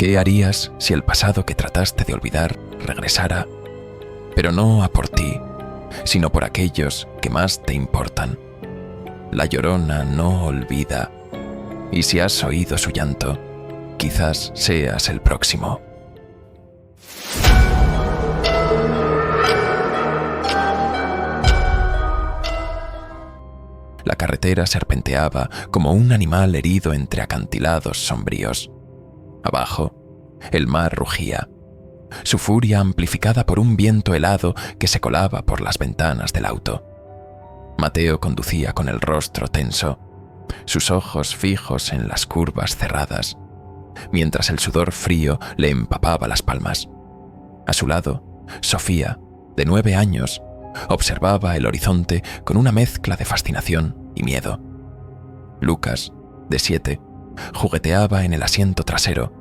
¿Qué harías si el pasado que trataste de olvidar regresara? Pero no a por ti, sino por aquellos que más te importan. La Llorona no olvida, y si has oído su llanto, quizás seas el próximo. La carretera serpenteaba como un animal herido entre acantilados sombríos. Abajo, el mar rugía, su furia amplificada por un viento helado que se colaba por las ventanas del auto. Mateo conducía con el rostro tenso, sus ojos fijos en las curvas cerradas, mientras el sudor frío le empapaba las palmas. A su lado, Sofía, de 9 años, observaba el horizonte con una mezcla de fascinación y miedo. Lucas, de 7, jugueteaba en el asiento trasero,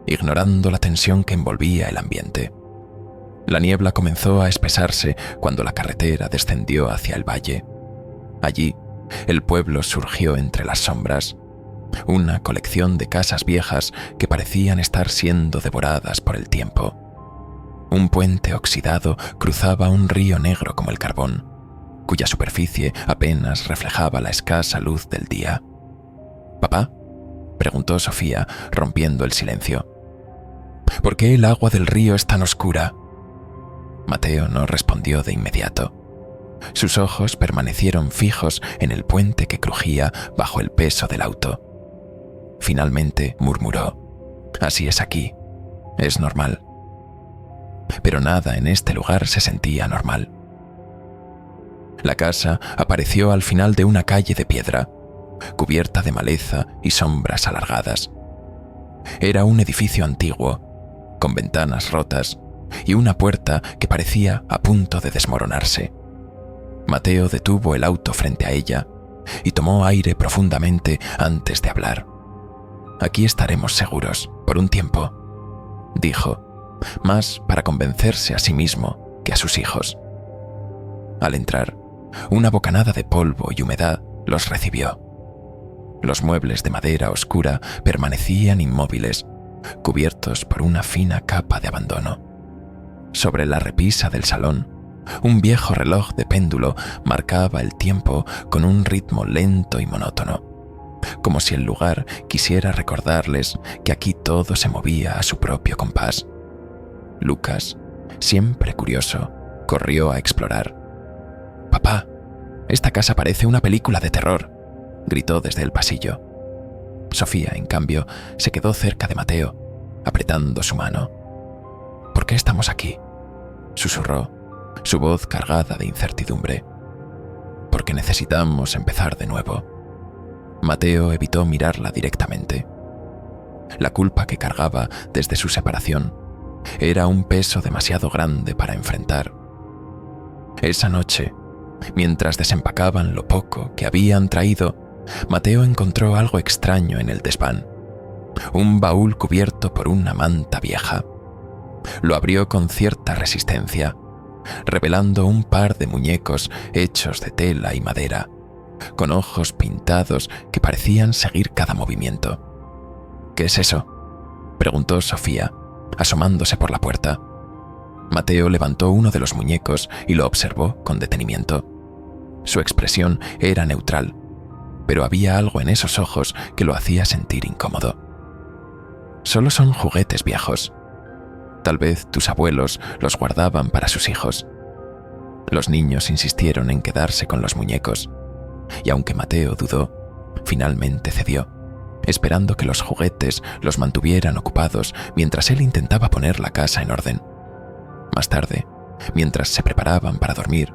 ignorando la tensión que envolvía el ambiente. La niebla comenzó a espesarse cuando la carretera descendió hacia el valle. Allí, el pueblo surgió entre las sombras, una colección de casas viejas que parecían estar siendo devoradas por el tiempo. Un puente oxidado cruzaba un río negro como el carbón, cuya superficie apenas reflejaba la escasa luz del día. «¿Papá?», preguntó Sofía, rompiendo el silencio. «¿Por qué el agua del río es tan oscura?». Mateo no respondió de inmediato. Sus ojos permanecieron fijos en el puente que crujía bajo el peso del auto. Finalmente murmuró: «Así es aquí. Es normal». Pero nada en este lugar se sentía normal. La casa apareció al final de una calle de piedra, cubierta de maleza y sombras alargadas. Era un edificio antiguo, con ventanas rotas y una puerta que parecía a punto de desmoronarse. Mateo detuvo el auto frente a ella y tomó aire profundamente antes de hablar. «Aquí estaremos seguros, por un tiempo», dijo, más para convencerse a sí mismo que a sus hijos. Al entrar, una bocanada de polvo y humedad los recibió. Los muebles de madera oscura permanecían inmóviles, cubiertos por una fina capa de abandono. Sobre la repisa del salón, un viejo reloj de péndulo marcaba el tiempo con un ritmo lento y monótono, como si el lugar quisiera recordarles que aquí todo se movía a su propio compás. Lucas, siempre curioso, corrió a explorar. «Papá, esta casa parece una película de terror», gritó desde el pasillo. Sofía, en cambio, se quedó cerca de Mateo, apretando su mano. «¿Por qué estamos aquí?», susurró, su voz cargada de incertidumbre. «Porque necesitamos empezar de nuevo». Mateo evitó mirarla directamente. La culpa que cargaba desde su separación era un peso demasiado grande para enfrentar. Esa noche, mientras desempacaban lo poco que habían traído, Mateo encontró algo extraño en el desván. Un baúl cubierto por una manta vieja. Lo abrió con cierta resistencia, revelando un par de muñecos hechos de tela y madera, con ojos pintados que parecían seguir cada movimiento. «¿Qué es eso?», preguntó Sofía, asomándose por la puerta. Mateo levantó uno de los muñecos y lo observó con detenimiento. Su expresión era neutral, pero había algo en esos ojos que lo hacía sentir incómodo. «Solo son juguetes viejos. Tal vez tus abuelos los guardaban para sus hijos». Los niños insistieron en quedarse con los muñecos, y aunque Mateo dudó, finalmente cedió, esperando que los juguetes los mantuvieran ocupados mientras él intentaba poner la casa en orden. Más tarde, mientras se preparaban para dormir,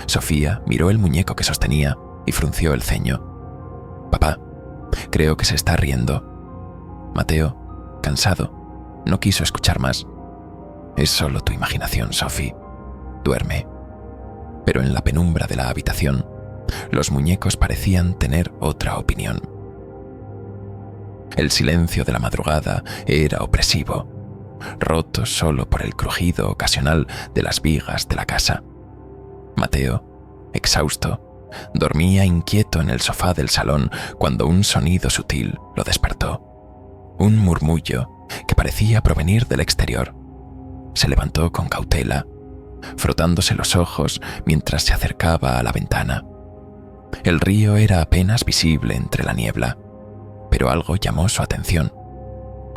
Sofía miró el muñeco que sostenía y frunció el ceño. «Papá, creo que se está riendo». Mateo, cansado, no quiso escuchar más. «Es solo tu imaginación, Sophie. Duerme». Pero en la penumbra de la habitación, los muñecos parecían tener otra opinión. El silencio de la madrugada era opresivo, roto solo por el crujido ocasional de las vigas de la casa. Mateo, exhausto, dormía inquieto en el sofá del salón cuando un sonido sutil lo despertó. Un murmullo que parecía provenir del exterior. Se levantó con cautela, frotándose los ojos mientras se acercaba a la ventana. El río era apenas visible entre la niebla, pero algo llamó su atención.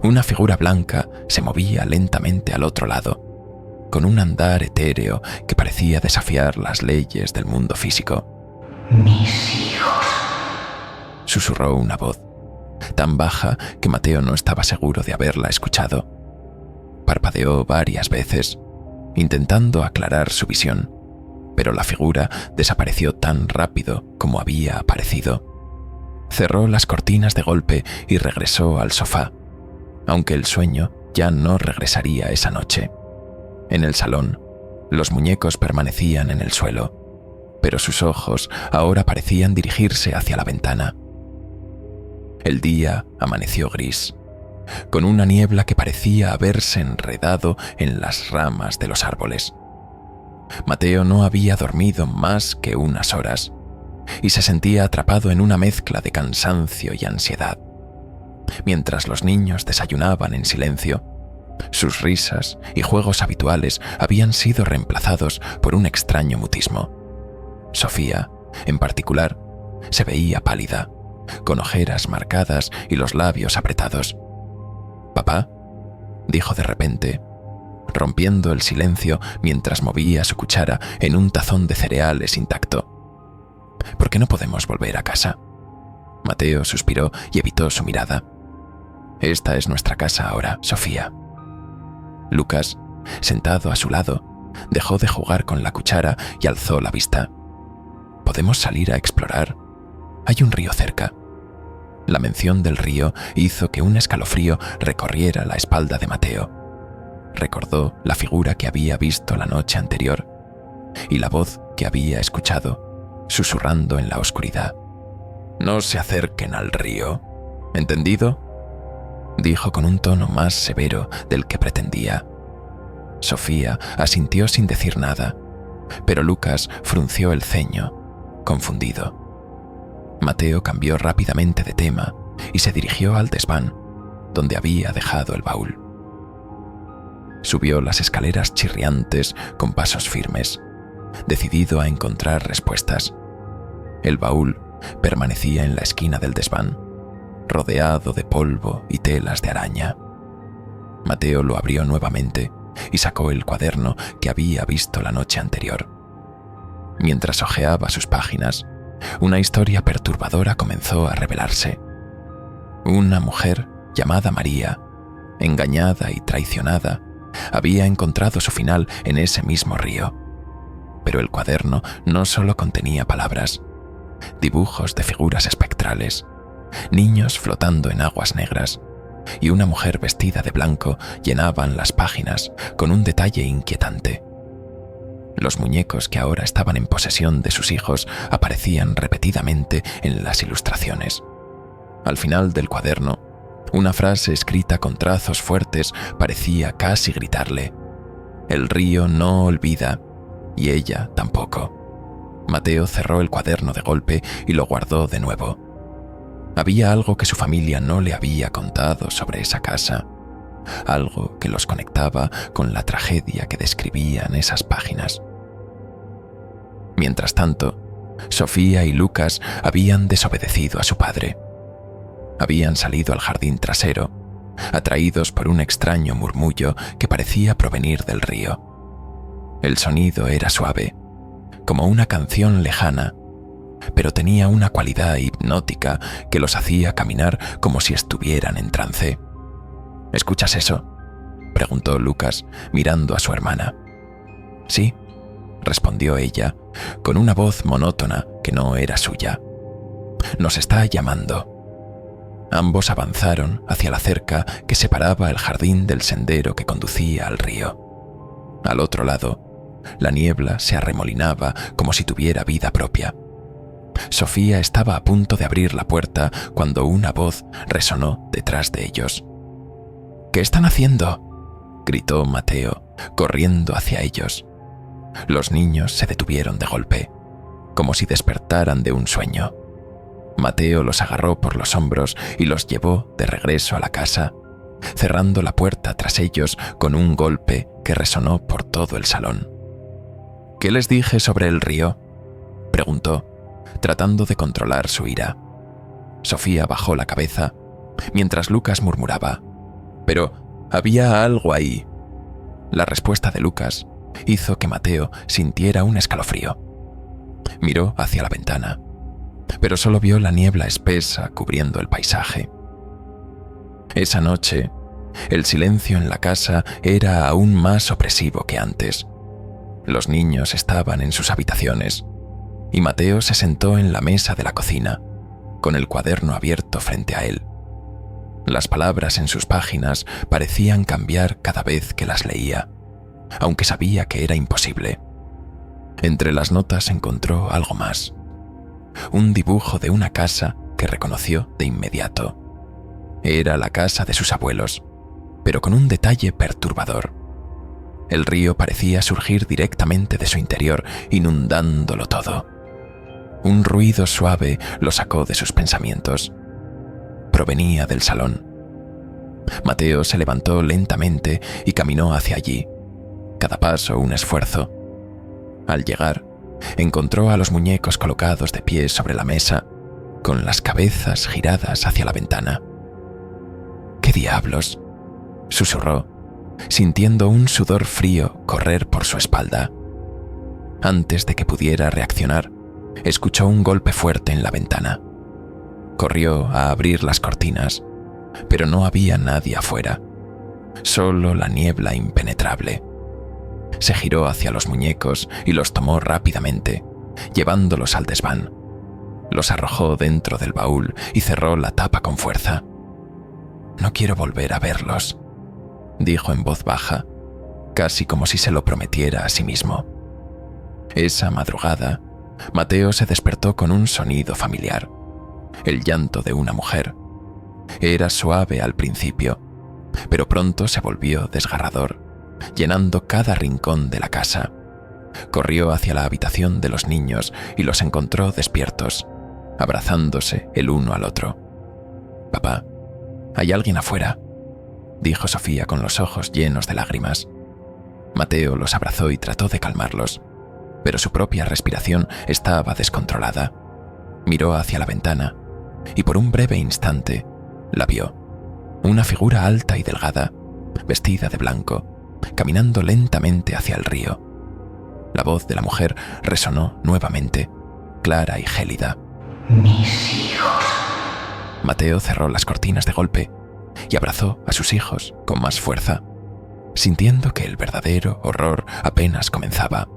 Una figura blanca se movía lentamente al otro lado, con un andar etéreo que parecía desafiar las leyes del mundo físico. Mis hijos, susurró una voz, tan baja que Mateo no estaba seguro de haberla escuchado. Parpadeó varias veces, intentando aclarar su visión, pero la figura desapareció tan rápido como había aparecido. Cerró las cortinas de golpe y regresó al sofá, aunque el sueño ya no regresaría esa noche. En el salón, los muñecos permanecían en el suelo, pero sus ojos ahora parecían dirigirse hacia la ventana. El día amaneció gris, con una niebla que parecía haberse enredado en las ramas de los árboles. Mateo no había dormido más que unas horas y se sentía atrapado en una mezcla de cansancio y ansiedad. Mientras los niños desayunaban en silencio, sus risas y juegos habituales habían sido reemplazados por un extraño mutismo. Sofía, en particular, se veía pálida, con ojeras marcadas y los labios apretados. «¿Papá?», dijo de repente, rompiendo el silencio mientras movía su cuchara en un tazón de cereales intacto. «¿Por qué no podemos volver a casa?». Mateo suspiró y evitó su mirada. «Esta es nuestra casa ahora, Sofía». Lucas, sentado a su lado, dejó de jugar con la cuchara y alzó la vista. «¿Podemos salir a explorar? Hay un río cerca». La mención del río hizo que un escalofrío recorriera la espalda de Mateo. Recordó la figura que había visto la noche anterior y la voz que había escuchado, susurrando en la oscuridad. «No se acerquen al río, ¿entendido?», dijo con un tono más severo del que pretendía. Sofía asintió sin decir nada, pero Lucas frunció el ceño, confundido. Mateo cambió rápidamente de tema y se dirigió al desván, donde había dejado el baúl. Subió las escaleras chirriantes con pasos firmes, decidido a encontrar respuestas. El baúl permanecía en la esquina del desván, rodeado de polvo y telas de araña. Mateo lo abrió nuevamente y sacó el cuaderno que había visto la noche anterior. Mientras hojeaba sus páginas, una historia perturbadora comenzó a revelarse. Una mujer llamada María, engañada y traicionada, había encontrado su final en ese mismo río. Pero el cuaderno no solo contenía palabras, dibujos de figuras espectrales, niños flotando en aguas negras y una mujer vestida de blanco llenaban las páginas con un detalle inquietante. Los muñecos que ahora estaban en posesión de sus hijos aparecían repetidamente en las ilustraciones. Al final del cuaderno, una frase escrita con trazos fuertes parecía casi gritarle: «El río no olvida, y ella tampoco». Mateo cerró el cuaderno de golpe y lo guardó de nuevo. Había algo que su familia no le había contado sobre esa casa, algo que los conectaba con la tragedia que describían esas páginas. Mientras tanto, Sofía y Lucas habían desobedecido a su padre. Habían salido al jardín trasero, atraídos por un extraño murmullo que parecía provenir del río. El sonido era suave, como una canción lejana, pero tenía una cualidad hipnótica que los hacía caminar como si estuvieran en trance. «¿Escuchas eso?», preguntó Lucas, mirando a su hermana. «Sí», respondió ella, con una voz monótona que no era suya. «Nos está llamando». Ambos avanzaron hacia la cerca que separaba el jardín del sendero que conducía al río. Al otro lado, la niebla se arremolinaba como si tuviera vida propia. Sofía estaba a punto de abrir la puerta cuando una voz resonó detrás de ellos. «¿Qué están haciendo?», gritó Mateo, corriendo hacia ellos. Los niños se detuvieron de golpe, como si despertaran de un sueño. Mateo los agarró por los hombros y los llevó de regreso a la casa, cerrando la puerta tras ellos con un golpe que resonó por todo el salón. «¿Qué les dije sobre el río?», preguntó, tratando de controlar su ira. Sofía bajó la cabeza, mientras Lucas murmuraba: «Pero había algo ahí». La respuesta de Lucas hizo que Mateo sintiera un escalofrío. Miró hacia la ventana, pero solo vio la niebla espesa cubriendo el paisaje. Esa noche, el silencio en la casa era aún más opresivo que antes. Los niños estaban en sus habitaciones, y Mateo se sentó en la mesa de la cocina, con el cuaderno abierto frente a él. Las palabras en sus páginas parecían cambiar cada vez que las leía, aunque sabía que era imposible. Entre las notas encontró algo más: un dibujo de una casa que reconoció de inmediato. Era la casa de sus abuelos, pero con un detalle perturbador. El río parecía surgir directamente de su interior, inundándolo todo. Un ruido suave lo sacó de sus pensamientos. Provenía del salón. Mateo se levantó lentamente y caminó hacia allí, cada paso un esfuerzo. Al llegar, encontró a los muñecos colocados de pie sobre la mesa, con las cabezas giradas hacia la ventana. «¿Qué diablos?», susurró, sintiendo un sudor frío correr por su espalda. Antes de que pudiera reaccionar, escuchó un golpe fuerte en la ventana. Corrió a abrir las cortinas, pero no había nadie afuera, solo la niebla impenetrable. Se giró hacia los muñecos y los tomó rápidamente, llevándolos al desván. Los arrojó dentro del baúl y cerró la tapa con fuerza. «No quiero volver a verlos», dijo en voz baja, casi como si se lo prometiera a sí mismo. Esa madrugada, Mateo se despertó con un sonido familiar: el llanto de una mujer. Era suave al principio, pero pronto se volvió desgarrador, llenando cada rincón de la casa. Corrió hacia la habitación de los niños y los encontró despiertos, abrazándose el uno al otro. «Papá, hay alguien afuera», dijo Sofía con los ojos llenos de lágrimas. Mateo los abrazó y trató de calmarlos, pero su propia respiración estaba descontrolada. Miró hacia la ventana y por un breve instante la vio: una figura alta y delgada, vestida de blanco, caminando lentamente hacia el río. La voz de la mujer resonó nuevamente, clara y gélida: Mis hijos. Mateo cerró las cortinas de golpe y abrazó a sus hijos con más fuerza, sintiendo que el verdadero horror apenas comenzaba.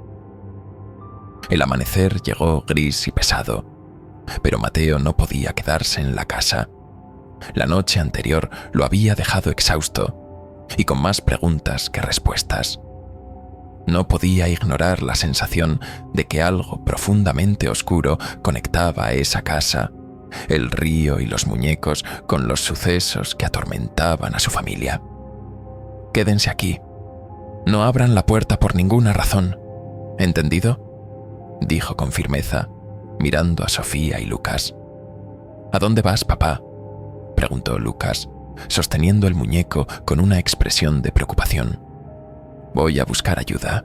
El amanecer llegó gris y pesado, pero Mateo no podía quedarse en la casa. La noche anterior lo había dejado exhausto y con más preguntas que respuestas. No podía ignorar la sensación de que algo profundamente oscuro conectaba a esa casa, el río y los muñecos con los sucesos que atormentaban a su familia. «Quédense aquí. No abran la puerta por ninguna razón. ¿Entendido?», dijo con firmeza, mirando a Sofía y Lucas. «¿A dónde vas, papá?», preguntó Lucas, sosteniendo el muñeco con una expresión de preocupación. «Voy a buscar ayuda.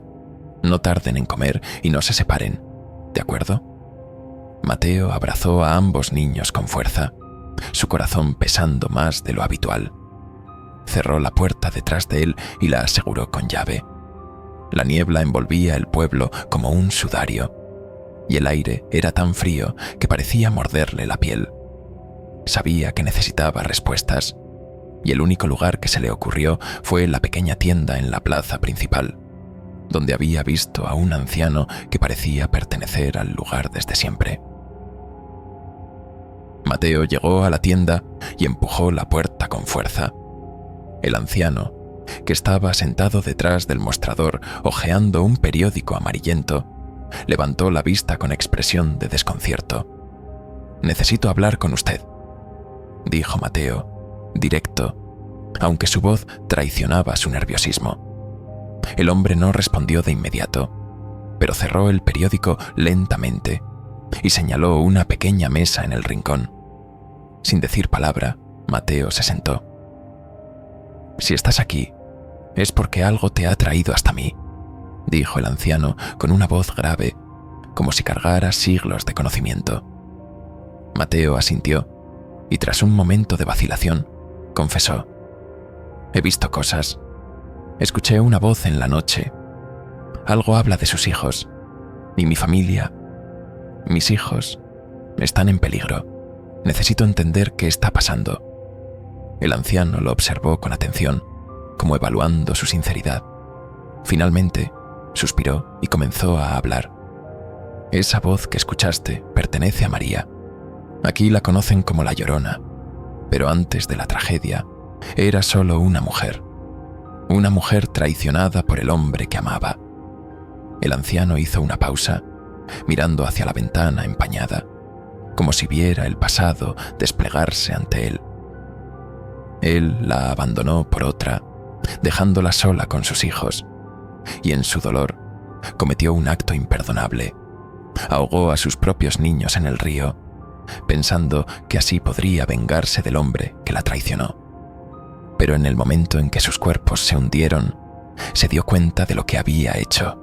No tarden en comer y no se separen, ¿de acuerdo?». Mateo abrazó a ambos niños con fuerza, su corazón pesando más de lo habitual. Cerró la puerta detrás de él y la aseguró con llave. La niebla envolvía el pueblo como un sudario, y el aire era tan frío que parecía morderle la piel. Sabía que necesitaba respuestas, y el único lugar que se le ocurrió fue la pequeña tienda en la plaza principal, donde había visto a un anciano que parecía pertenecer al lugar desde siempre. Mateo llegó a la tienda y empujó la puerta con fuerza. El anciano, que estaba sentado detrás del mostrador hojeando un periódico amarillento, levantó la vista con expresión de desconcierto. «Necesito hablar con usted», dijo Mateo, directo, aunque su voz traicionaba su nerviosismo. El hombre no respondió de inmediato, pero cerró el periódico lentamente y señaló una pequeña mesa en el rincón. Sin decir palabra, Mateo se sentó. Si estás aquí, es porque algo te ha traído hasta mí, dijo el anciano con una voz grave, como si cargara siglos de conocimiento. Mateo asintió y tras un momento de vacilación, confesó: he visto cosas. Escuché una voz en la noche. Algo habla de sus hijos y mi familia. Mis hijos están en peligro. Necesito entender qué está pasando. El anciano lo observó con atención, como evaluando su sinceridad. Finalmente, suspiró y comenzó a hablar. Esa voz que escuchaste pertenece a María. Aquí la conocen como la Llorona, pero antes de la tragedia, era solo una mujer traicionada por el hombre que amaba. El anciano hizo una pausa, mirando hacia la ventana empañada, como si viera el pasado desplegarse ante él. Él la abandonó por otra, dejándola sola con sus hijos, y en su dolor cometió un acto imperdonable. Ahogó a sus propios niños en el río, pensando que así podría vengarse del hombre que la traicionó. Pero en el momento en que sus cuerpos se hundieron, se dio cuenta de lo que había hecho.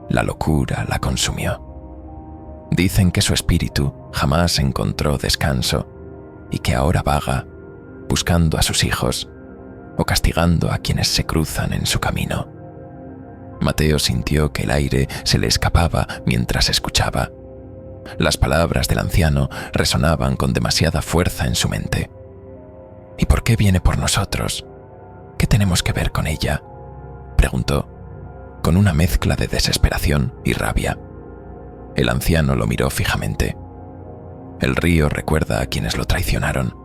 La locura la consumió. Dicen que su espíritu jamás encontró descanso y que ahora vaga, buscando a sus hijos o castigando a quienes se cruzan en su camino. Mateo sintió que el aire se le escapaba mientras escuchaba. Las palabras del anciano resonaban con demasiada fuerza en su mente. ¿Y por qué viene por nosotros? ¿Qué tenemos que ver con ella?, preguntó, con una mezcla de desesperación y rabia. El anciano lo miró fijamente. El río recuerda a quienes lo traicionaron.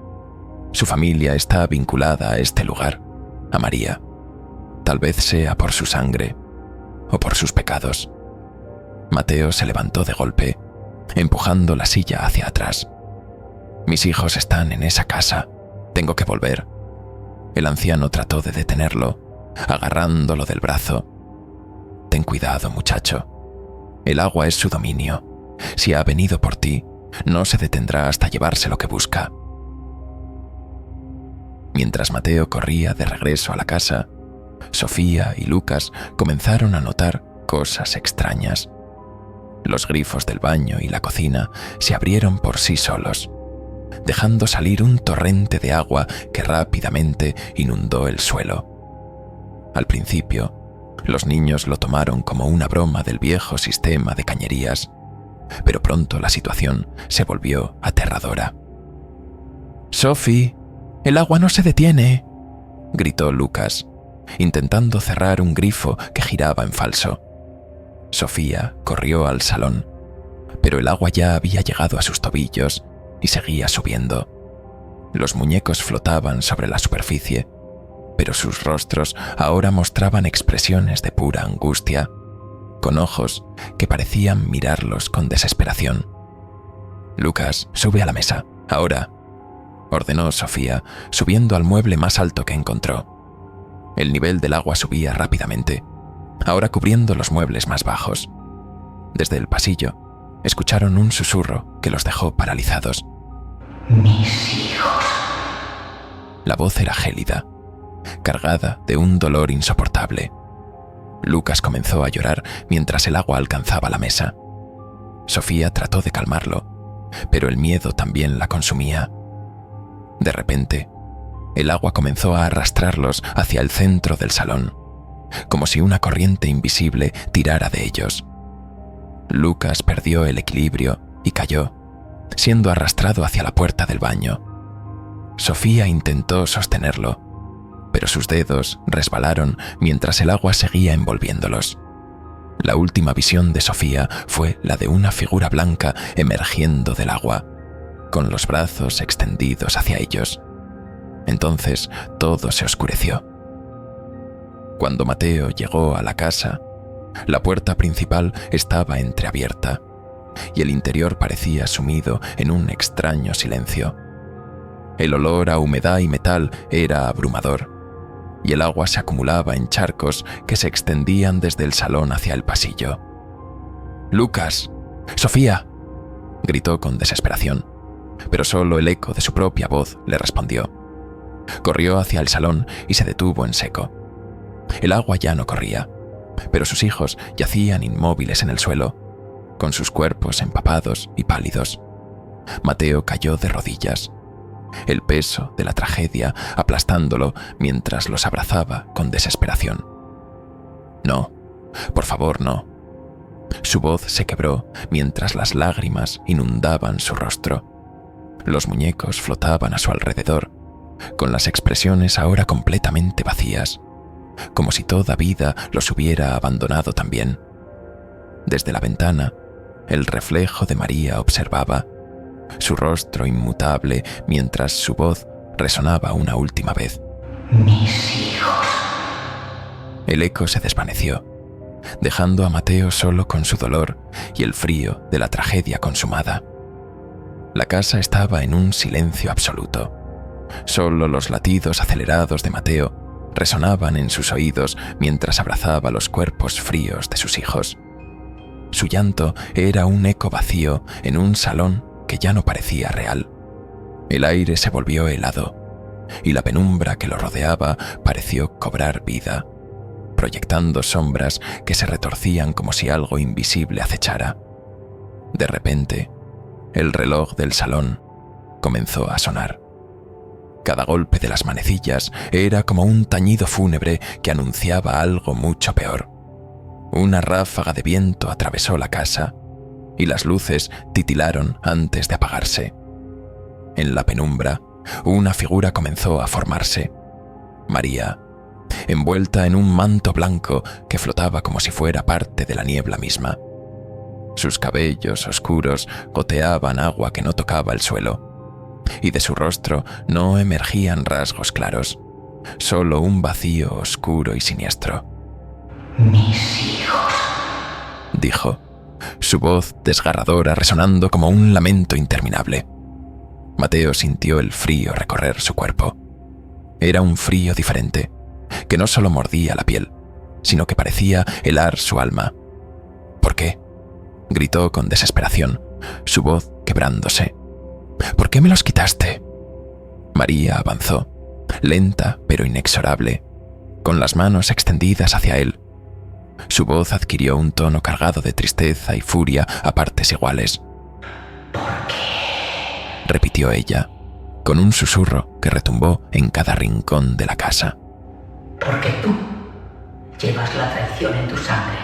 Su familia está vinculada a este lugar, a María. Tal vez sea por su sangre o por sus pecados. Mateo se levantó de golpe, empujando la silla hacia atrás. Mis hijos están en esa casa. Tengo que volver. El anciano trató de detenerlo, agarrándolo del brazo. Ten cuidado, muchacho. El agua es su dominio. Si ha venido por ti, no se detendrá hasta llevarse lo que busca. Mientras Mateo corría de regreso a la casa, Sofía y Lucas comenzaron a notar cosas extrañas. Los grifos del baño y la cocina se abrieron por sí solos, dejando salir un torrente de agua que rápidamente inundó el suelo. Al principio, los niños lo tomaron como una broma del viejo sistema de cañerías, pero pronto la situación se volvió aterradora. «Sophie, el agua no se detiene», gritó Lucas, intentando cerrar un grifo que giraba en falso. Sofía corrió al salón, pero el agua ya había llegado a sus tobillos y seguía subiendo. Los muñecos flotaban sobre la superficie, pero sus rostros ahora mostraban expresiones de pura angustia, con ojos que parecían mirarlos con desesperación. «Lucas, sube a la mesa, ahora», ordenó Sofía, subiendo al mueble más alto que encontró. El nivel del agua subía rápidamente, ahora cubriendo los muebles más bajos. Desde el pasillo, escucharon un susurro que los dejó paralizados. Mis hijos. La voz era gélida, cargada de un dolor insoportable. Lucas comenzó a llorar mientras el agua alcanzaba la mesa. Sofía trató de calmarlo, pero el miedo también la consumía. De repente, el agua comenzó a arrastrarlos hacia el centro del salón, como si una corriente invisible tirara de ellos. Lucas perdió el equilibrio y cayó, siendo arrastrado hacia la puerta del baño. Sofía intentó sostenerlo, pero sus dedos resbalaron mientras el agua seguía envolviéndolos. La última visión de Sofía fue la de una figura blanca emergiendo del agua, con los brazos extendidos hacia ellos. Entonces todo se oscureció. Cuando Mateo llegó a la casa, la puerta principal estaba entreabierta y el interior parecía sumido en un extraño silencio. El olor a humedad y metal era abrumador, y el agua se acumulaba en charcos que se extendían desde el salón hacia el pasillo. «¡Lucas! ¡Sofía!», gritó con desesperación, pero solo el eco de su propia voz le respondió. Corrió hacia el salón y se detuvo en seco. El agua ya no corría, pero sus hijos yacían inmóviles en el suelo, con sus cuerpos empapados y pálidos. Mateo cayó de rodillas, el peso de la tragedia aplastándolo mientras los abrazaba con desesperación. No, por favor, no. Su voz se quebró mientras las lágrimas inundaban su rostro. Los muñecos flotaban a su alrededor, con las expresiones ahora completamente vacías, como si toda vida los hubiera abandonado también. Desde la ventana, el reflejo de María observaba, su rostro inmutable mientras su voz resonaba una última vez. Mis hijos. El eco se desvaneció, dejando a Mateo solo con su dolor y el frío de la tragedia consumada. La casa estaba en un silencio absoluto. Solo los latidos acelerados de Mateo resonaban en sus oídos mientras abrazaba los cuerpos fríos de sus hijos. Su llanto era un eco vacío en un salón que ya no parecía real. El aire se volvió helado, y la penumbra que lo rodeaba pareció cobrar vida, proyectando sombras que se retorcían como si algo invisible acechara. De repente, el reloj del salón comenzó a sonar. Cada golpe de las manecillas era como un tañido fúnebre que anunciaba algo mucho peor. Una ráfaga de viento atravesó la casa y las luces titilaron antes de apagarse. En la penumbra, una figura comenzó a formarse. María, envuelta en un manto blanco que flotaba como si fuera parte de la niebla misma. Sus cabellos oscuros goteaban agua que no tocaba el suelo, y de su rostro no emergían rasgos claros, solo un vacío oscuro y siniestro. Mis hijos, dijo, su voz desgarradora resonando como un lamento interminable. Mateo sintió el frío recorrer su cuerpo. Era un frío diferente, que no solo mordía la piel, sino que parecía helar su alma. ¿Por qué?, gritó con desesperación, su voz quebrándose. ¿Por qué me los quitaste? María avanzó, lenta pero inexorable, con las manos extendidas hacia él. Su voz adquirió un tono cargado de tristeza y furia a partes iguales. ¿por qué? Repitió ella, con un susurro que retumbó en cada rincón de la casa. Porque tú llevas la traición en tu sangre.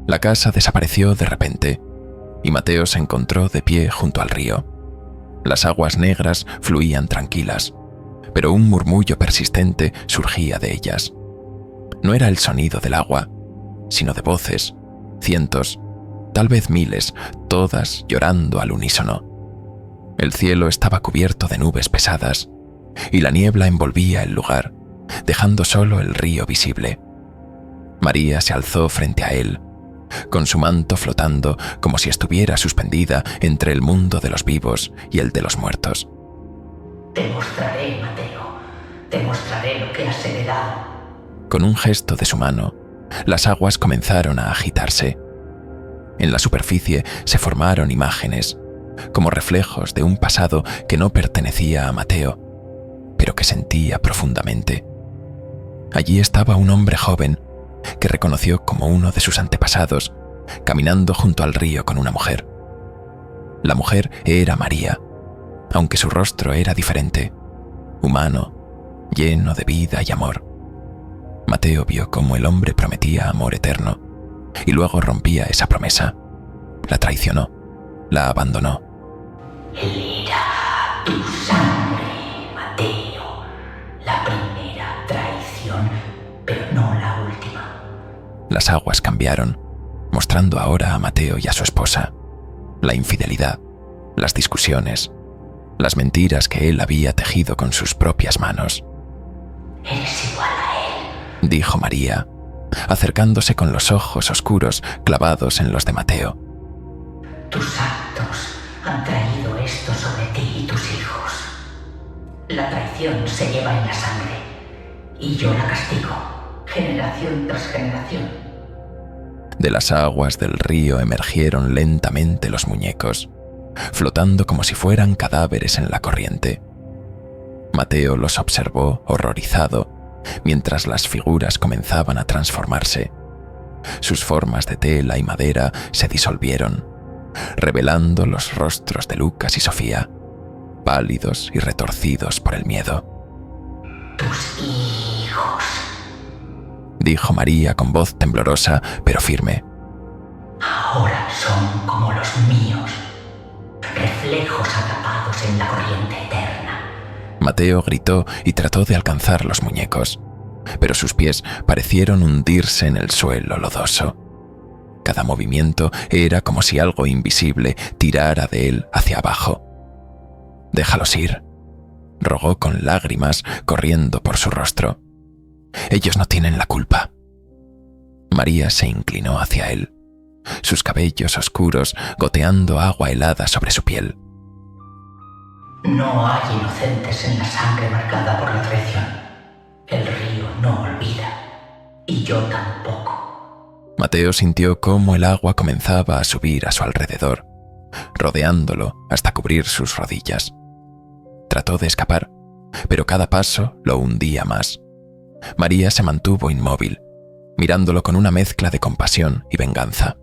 La casa desapareció de repente, y Mateo se encontró de pie junto al río. Las aguas negras fluían tranquilas, pero un murmullo persistente surgía de ellas. No era el sonido del agua, sino de voces, cientos, tal vez miles, todas llorando al unísono. El cielo estaba cubierto de nubes pesadas, y la niebla envolvía el lugar, dejando solo el río visible. María se alzó frente a él, con su manto flotando como si estuviera suspendida entre el mundo de los vivos y el de los muertos. Te mostraré, Mateo. Te mostraré lo que has heredado. Con un gesto de su mano, las aguas comenzaron a agitarse. En la superficie se formaron imágenes, como reflejos de un pasado que no pertenecía a Mateo, pero que sentía profundamente. Allí estaba un hombre joven, que reconoció como uno de sus antepasados, caminando junto al río con una mujer. La mujer era María, aunque su rostro era diferente, humano, lleno de vida y amor. Mateo vio cómo el hombre prometía amor eterno, y luego rompía esa promesa. La traicionó, la abandonó. Era tu sangre, Mateo. La primera traición, pero no la última. Las aguas cambiaron, mostrando ahora a Mateo y a su esposa. La infidelidad, las discusiones, las mentiras que él había tejido con sus propias manos. Eres igual a él, dijo María, acercándose con los ojos oscuros clavados en los de Mateo. Tus actos han traído esto sobre ti y tus hijos. La traición se lleva en la sangre, y yo la castigo, generación tras generación. De las aguas del río emergieron lentamente los muñecos, flotando como si fueran cadáveres en la corriente. Mateo los observó horrorizado mientras las figuras comenzaban a transformarse. Sus formas de tela y madera se disolvieron, revelando los rostros de Lucas y Sofía, pálidos y retorcidos por el miedo. Tus hijos, dijo María con voz temblorosa pero firme. ahora son como los míos, reflejos atrapados en la corriente eterna. Mateo gritó y trató de alcanzar los muñecos, pero sus pies parecieron hundirse en el suelo lodoso. Cada movimiento era como si algo invisible tirara de él hacia abajo. «Déjalos ir», rogó con lágrimas corriendo por su rostro. «Ellos no tienen la culpa». María se inclinó hacia él, sus cabellos oscuros goteando agua helada sobre su piel. No hay inocentes en la sangre marcada por la traición. El río no olvida, y yo tampoco. Mateo sintió cómo el agua comenzaba a subir a su alrededor, rodeándolo hasta cubrir sus rodillas. Trató de escapar, pero cada paso lo hundía más. María se mantuvo inmóvil, mirándolo con una mezcla de compasión y venganza.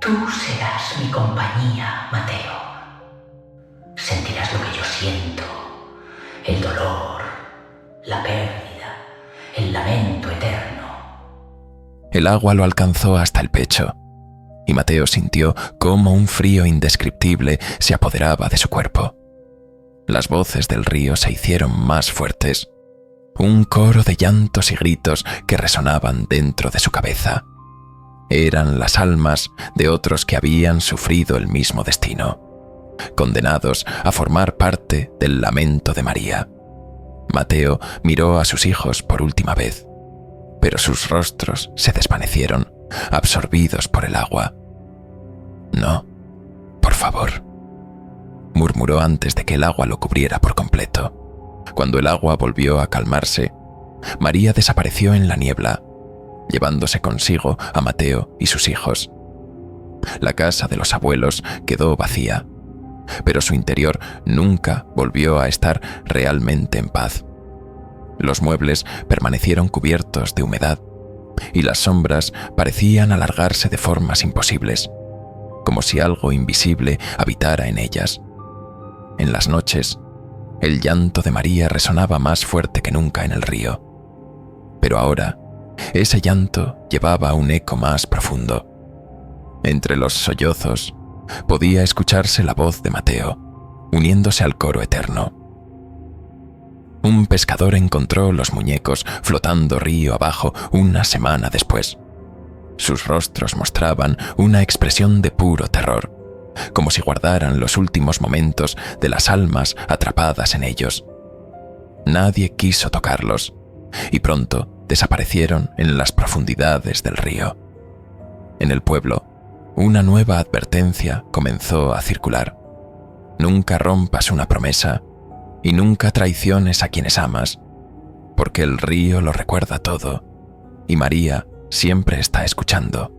Tú serás mi compañía, Mateo. Sentirás lo que yo siento, el dolor, la pérdida, el lamento eterno. El agua lo alcanzó hasta el pecho, y Mateo sintió cómo un frío indescriptible se apoderaba de su cuerpo. Las voces del río se hicieron más fuertes, un coro de llantos y gritos que resonaban dentro de su cabeza. Eran las almas de otros que habían sufrido el mismo destino, condenados a formar parte del lamento de María. Mateo miró a sus hijos por última vez, pero sus rostros se desvanecieron, absorbidos por el agua. «No, por favor», murmuró antes de que el agua lo cubriera por completo. Cuando el agua volvió a calmarse, María desapareció en la niebla, llevándose consigo a Mateo y sus hijos. La casa de los abuelos quedó vacía, pero su interior nunca volvió a estar realmente en paz. Los muebles permanecieron cubiertos de humedad y las sombras parecían alargarse de formas imposibles, como si algo invisible habitara en ellas. En las noches, el llanto de María resonaba más fuerte que nunca en el río. Pero ahora, ese llanto llevaba un eco más profundo. Entre los sollozos, podía escucharse la voz de Mateo, uniéndose al coro eterno. Un pescador encontró los muñecos flotando río abajo una semana después. Sus rostros mostraban una expresión de puro terror, como si guardaran los últimos momentos de las almas atrapadas en ellos. Nadie quiso tocarlos, y pronto desaparecieron en las profundidades del río. En el pueblo, una nueva advertencia comenzó a circular. Nunca rompas una promesa y nunca traiciones a quienes amas, porque el río lo recuerda todo y María siempre está escuchando.